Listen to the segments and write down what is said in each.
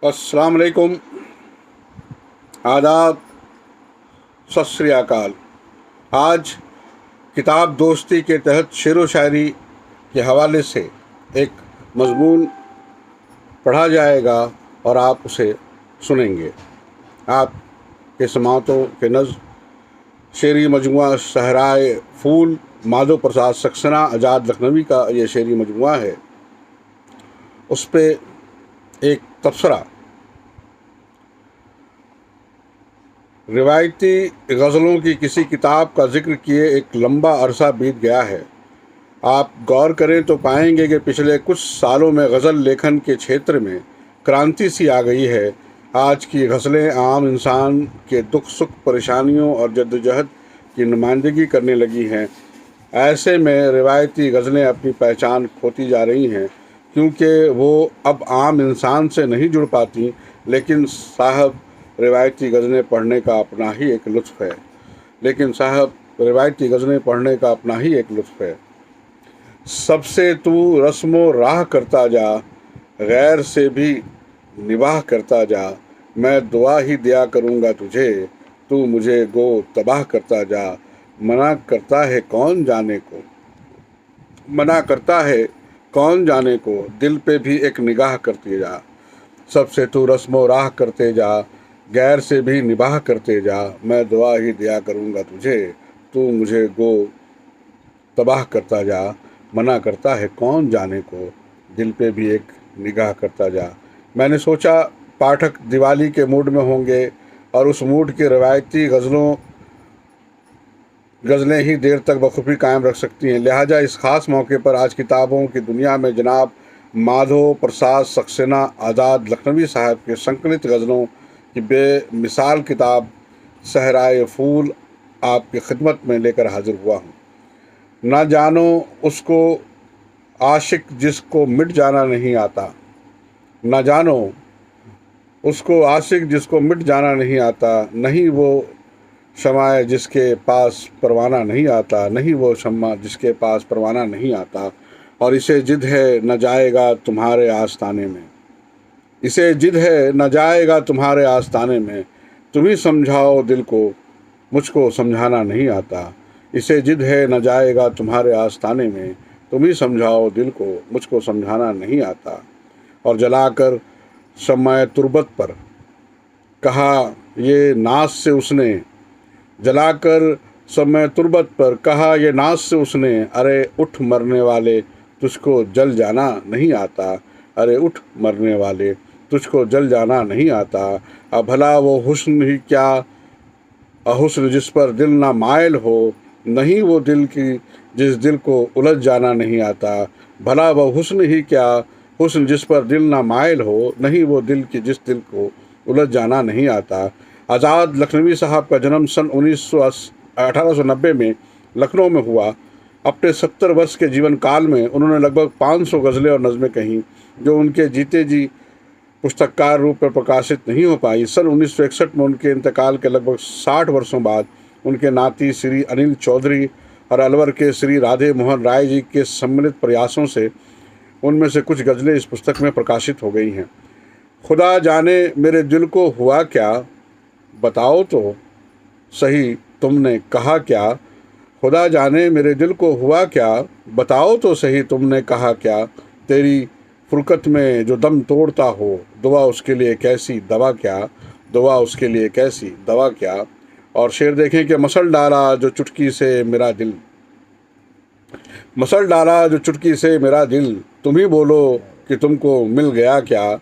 अस्सलाम वालेकुम, आदाब, सत श्री अकाल। आज किताब दोस्ती के तहत शेर व शायरी के हवाले से एक मजमून पढ़ा जाएगा और आप उसे सुनेंगे। आपके समातों के नज़्म शेरी मजमुआ सहराए फूल माधो प्रसाद सक्सेना आज़ाद लखनवी का ये शेरी मजमुआ है। उस पर एक तबसरा। रिवायती गज़लों की किसी किताब का जिक्र किए एक लंबा अरसा बीत गया है। आप गौर करें तो पाएंगे कि पिछले कुछ सालों में गज़ल लेखन के क्षेत्र में क्रांति सी आ गई है। आज की गज़लें आम इंसान के दुख सुख परेशानियों और जद्दोजहद की नुमाइंदगी करने लगी हैं। ऐसे में रिवायती गज़लें अपनी पहचान खोती जा रही हैं, क्योंकि वो अब आम इंसान से नहीं जुड़ पाती। लेकिन साहब रिवायती गज़लें पढ़ने का अपना ही एक लुत्फ़ है। रिवायती गज़लें पढ़ने का अपना ही एक लुत्फ़ है। सबसे तू रस्मो राह करता जा, गैर से भी निबाह करता जा। मैं दुआ ही दिया करूँगा तुझे, तू मुझे गो तबाह करता जा। मना करता है कौन जाने को, मना करता है कौन जाने को, दिल पे भी एक निगाह करते जा। सबसे तू रस्मो राह करते जा, गैर से भी निबाह करते जा। मैं दुआ ही दिया करूँगा तुझे, तू मुझे गो तबाह करता जा। मना करता है कौन जाने को, दिल पे भी एक निगाह करता जा। मैंने सोचा पाठक दिवाली के मूड में होंगे और उस मूड की रिवायती गज़लें ही देर तक बखूबी कायम रख सकती हैं। लिहाजा इस ख़ास मौके पर आज किताबों की दुनिया में जनाब माधो प्रसाद सक्सेना आज़ाद लखनवी साहब के संकलित गज़लों की बेमिसाल किताब सहराए फूल आपकी खिदमत में लेकर हाजिर हुआ हूँ। ना जानो उसको आशिक जिसको मिट जाना नहीं आता, ना जानो उसको आशिक जिसको मिट जाना नहीं आता। नहीं वो शमाए जिसके पास परवाना नहीं आता, नहीं वो शम्मा जिसके पास परवाना नहीं आता। और इसे जिद है न जाएगा तुम्हारे आस्ताने में, इसे जिद है न जाएगा तुम्हारे आस्ताने में। तुम ही समझाओ दिल को, मुझको समझाना नहीं आता। इसे जिद है न जाएगा तुम्हारे आस्ताने में, तुम ही समझाओ दिल को, मुझको समझाना नहीं आता। और जलाकर शम्मा तुर्बत पर कहा ये नाज से उसने, जलाकर शम्मा तुर्बत पर कहा ये नाज से उसने। अरे उठ मरने वाले तुझको जल जाना नहीं आता, अरे उठ मरने वाले तुझको जल जाना नहीं आता। अब भला वो हुस्न ही क्या हुस्न जिस पर दिल ना मायल हो, नहीं वो दिल की जिस दिल को उलझ जाना नहीं आता। भला वो हुस्न ही क्या हुस्न जिस पर दिल ना मायल हो, नहीं वो दिल की जिस दिल को उलझ जाना नहीं आता। आज़ाद लखनवी साहब का जन्म सन 1890 में लखनऊ में हुआ। अपने 70 वर्ष के जीवन काल में उन्होंने लगभग 500 गज़लें और नज़में कहीं, जो उनके जीते जी पुस्तककार रूप में प्रकाशित नहीं हो पाई। सन 1961 में उनके इंतकाल के लगभग 60 वर्षों बाद उनके नाती श्री अनिल चौधरी और अलवर के श्री राधे मोहन राय जी के सम्मिलित प्रयासों से उनमें से कुछ गज़लें इस पुस्तक में प्रकाशित हो गई हैं। खुदा जाने मेरे दिल को हुआ क्या, बताओ तो सही तुमने कहा क्या। खुदा जाने मेरे दिल को हुआ क्या, बताओ तो सही तुमने कहा क्या। तेरी फुरकत में जो दम तोड़ता हो, दुआ उसके लिए कैसी दवा क्या, दुआ उसके लिए कैसी दवा क्या। और शेर देखें कि मसल डाला जो चुटकी से मेरा दिल, मसल डाला जो चुटकी से मेरा दिल, तुम ही बोलो कि तुमको मिल गया क्या।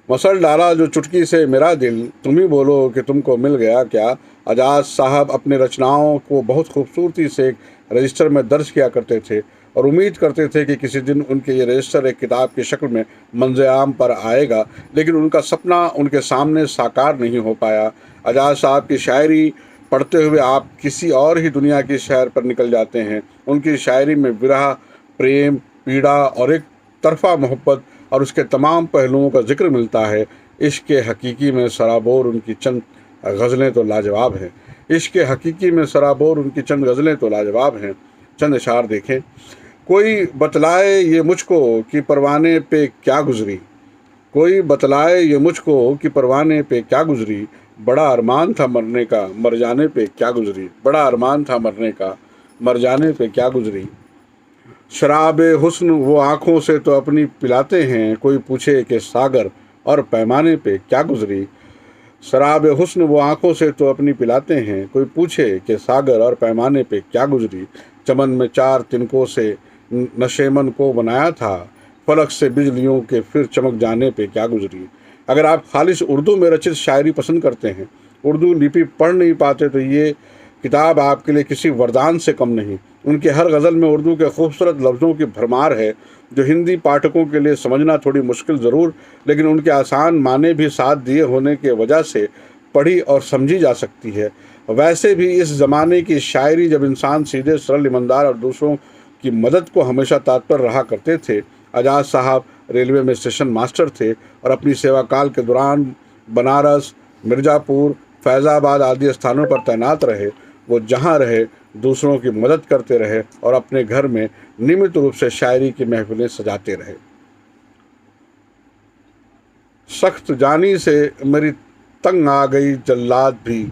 मसल डाला जो चुटकी से मेरा दिल, तुम ही बोलो कि तुमको मिल गया क्या। आज़ाद साहब अपने रचनाओं को बहुत खूबसूरती से रजिस्टर में दर्ज किया करते थे और उम्मीद करते थे कि किसी दिन उनके ये रजिस्टर एक किताब की शक्ल में मंज़र-ए-आम पर आएगा, लेकिन उनका सपना उनके सामने साकार नहीं हो पाया। आज़ाद साहब की शायरी पढ़ते हुए आप किसी और ही दुनिया की सैर पर निकल जाते हैं। उनकी शायरी में विरह, प्रेम, पीड़ा और एक तरफा मोहब्बत और उसके तमाम पहलुओं का जिक्र मिलता है। इश्क़ हकीकी में सराबोर उनकी चंद गज़लें तो लाजवाब हैं। इश्क़ हकीकी में सराबोर उनकी चंद गज़लें तो लाजवाब हैं। चंद इशार देखें। कोई बतलाए ये मुझको कि परवाने पे क्या गुज़री, कोई बतलाए ये मुझको कि परवाने पे क्या गुजरी, बड़ा अरमान था मरने का, मर जाने पे क्या गुजरी, बड़ा अरमान था मरने का, मर जाने पे क्या गुजरी। शराब हुस्न वो आँखों से तो अपनी पिलाते हैं, कोई पूछे कि सागर और पैमाने पे क्या गुजरी। शराब हुस्न वो आँखों से तो अपनी पिलाते हैं, कोई पूछे कि सागर और पैमाने पे क्या गुजरी। चमन में 4 तिनकों से नशेमन को बनाया था, फलक से बिजलियों के फिर चमक जाने पे क्या गुजरी। अगर आप खालिश उर्दू में रचित शायरी पसंद करते हैं, उर्दू लिपि पढ़ नहीं पाते, तो ये किताब आपके लिए किसी वरदान से कम नहीं। उनके हर गज़ल में उर्दू के खूबसूरत लफ्ज़ों की भरमार है, जो हिंदी पाठकों के लिए समझना थोड़ी मुश्किल ज़रूर, लेकिन उनके आसान माने भी साथ दिए होने के वजह से पढ़ी और समझी जा सकती है। वैसे भी इस ज़माने की शायरी, जब इंसान सीधे सरल, ईमानदार और दूसरों की मदद को हमेशा तत्पर रहा करते थे। आज़ाद साहब रेलवे में स्टेशन मास्टर थे और अपनी सेवा काल के दौरान बनारस, मिर्ज़ापुर, फैज़ाबाद आदि स्थानों पर तैनात रहे। वो जहाँ रहे दूसरों की मदद करते रहे और अपने घर में नियमित रूप से शायरी की महफिलें सजाते रहे। सख्त जानी से मेरी तंग आ गई जल्लाद भी,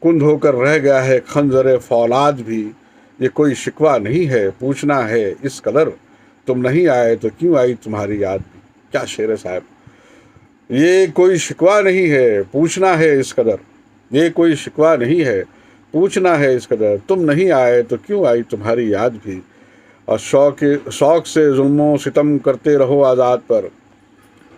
कुंद होकर रह गया है खंजर फौलाद भी। ये कोई शिकवा नहीं है, पूछना है इस कदर, तुम नहीं आए तो क्यों आई तुम्हारी याद भी। क्या शेर है साहब। ये कोई शिकवा नहीं है, पूछना है इस कदर, ये कोई शिकवा नहीं है, पूछना है इस कदर, तुम नहीं आए तो क्यों आई तुम्हारी याद भी। और शौक से जुल्मों सितम करते रहो आज़ाद पर,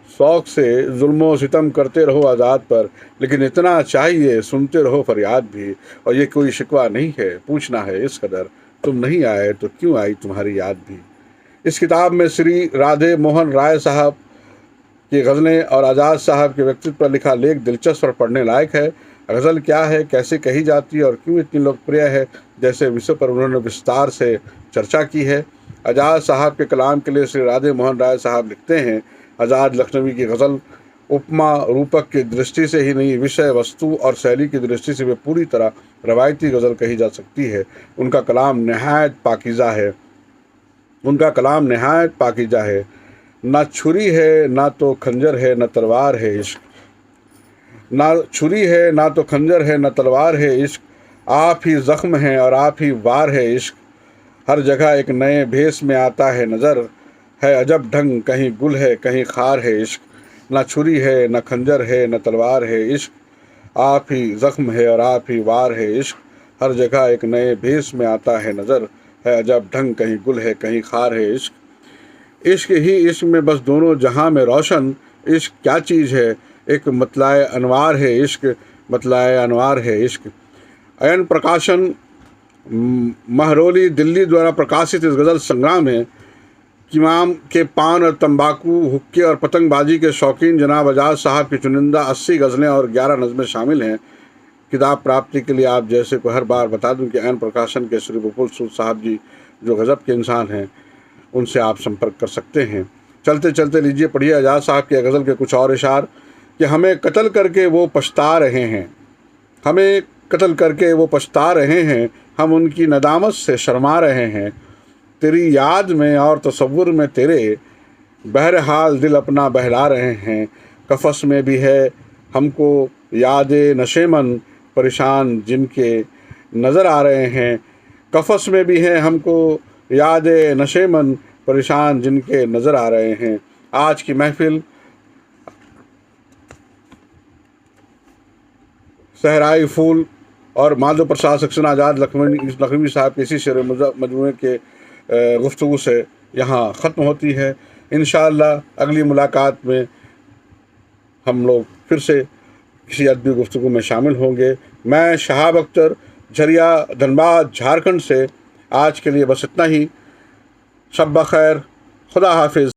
शौक से जुल्मों सितम करते रहो आज़ाद पर, लेकिन इतना चाहिए सुनते रहो फरियाद भी। और ये कोई शिकवा नहीं है, पूछना है इस कदर, तुम नहीं आए तो क्यों आई तुम्हारी याद भी। इस किताब में श्री राधे मोहन राय साहब की गज़लें और आज़ाद साहब के व्यक्तित्व पर लिखा लेख दिलचस्प और पढ़ने लायक है। गज़ल क्या है, कैसे कही जाती है और क्यों इतनी लोकप्रिय है, जैसे विषय पर उन्होंने विस्तार से चर्चा की है। आज़ाद साहब के कलाम के लिए श्री राधे मोहन राय साहब लिखते हैं, आज़ाद लखनवी की गज़ल उपमा रूपक की दृष्टि से ही नहीं, विषय, वस्तु और शैली की दृष्टि से भी पूरी तरह रवायती गज़ल कही जा सकती है। उनका कलाम नहायत पाकीज़ा है, उनका कलाम नहायत पाकीज़ा है। ना छुरी है ना तो खंजर है, न तलवार है इश्क, ना छुरी है ना तो खंजर है, न तलवार है इश्क, आप ही ज़ख्म हैं और आप ही वार है इश्क। हर जगह एक नए भेस में आता है नज़र, है अजब ढंग, कहीं गुल है कहीं खार है इश्क। ना छुरी है न खंजर है न तलवार है इश्क, आप ही ज़ख्म है और आप ही वार है इश्क। हर जगह एक नए भेस में आता है नज़र, है अजब ढंग, कहीं गुल है कहीं खार है इश्क। इश्क ही इश्क में बस दोनों जहां में रोशन, इश्क क्या चीज़ है, एक मतलाए अनवार है इश्क, मतलाए अनवार है इश्क। अयन प्रकाशन महरौली दिल्ली द्वारा प्रकाशित इस गज़ल संग्राम में किमाम के पान और तंबाकू, हुक्के और पतंगबाजी के शौकीन जनाब आज़ाद साहब की चुनिंदा 80 गज़लें और 11 नज़में शामिल हैं। किताब प्राप्ति के लिए आप जैसे को हर बार बता दूं कि अयन प्रकाशन के श्री बकुल सूद साहब जी जो गज़ब के इंसान हैं, उनसे आप संपर्क कर सकते हैं। चलते चलते लीजिए पढ़िए आज़ाद साहब के गज़ल के कुछ और इशार कि हमें कत्ल करके वो पछता रहे हैं, हमें कत्ल करके वो पछता रहे हैं, हम उनकी नदामत से शर्मा रहे हैं। तेरी याद में और तसव्वुर में तेरे, बहरहाल दिल अपना बहला रहे हैं। कफस में भी है हमको यादें नशेमन, परेशान जिनके नज़र आ रहे हैं। कफस में भी है हमको यादें नशेमन, परेशान जिनके नज़र आ रहे हैं। आज की महफिल सहराई फूल और माधव प्रसाद सक्सेना आज़ाद लखनवी साहब के इसी शेर मजमूए के गुफ्तगू से यहाँ ख़त्म होती है। इंशाअल्लाह अगली मुलाकात में हम लोग फिर से किसी अदबी गुफ्तगू में शामिल होंगे। मैं शहाब अख्तर, झरिया, धनबाद, झारखंड से आज के लिए बस इतना ही। शब बखैर, खुदा हाफिज़।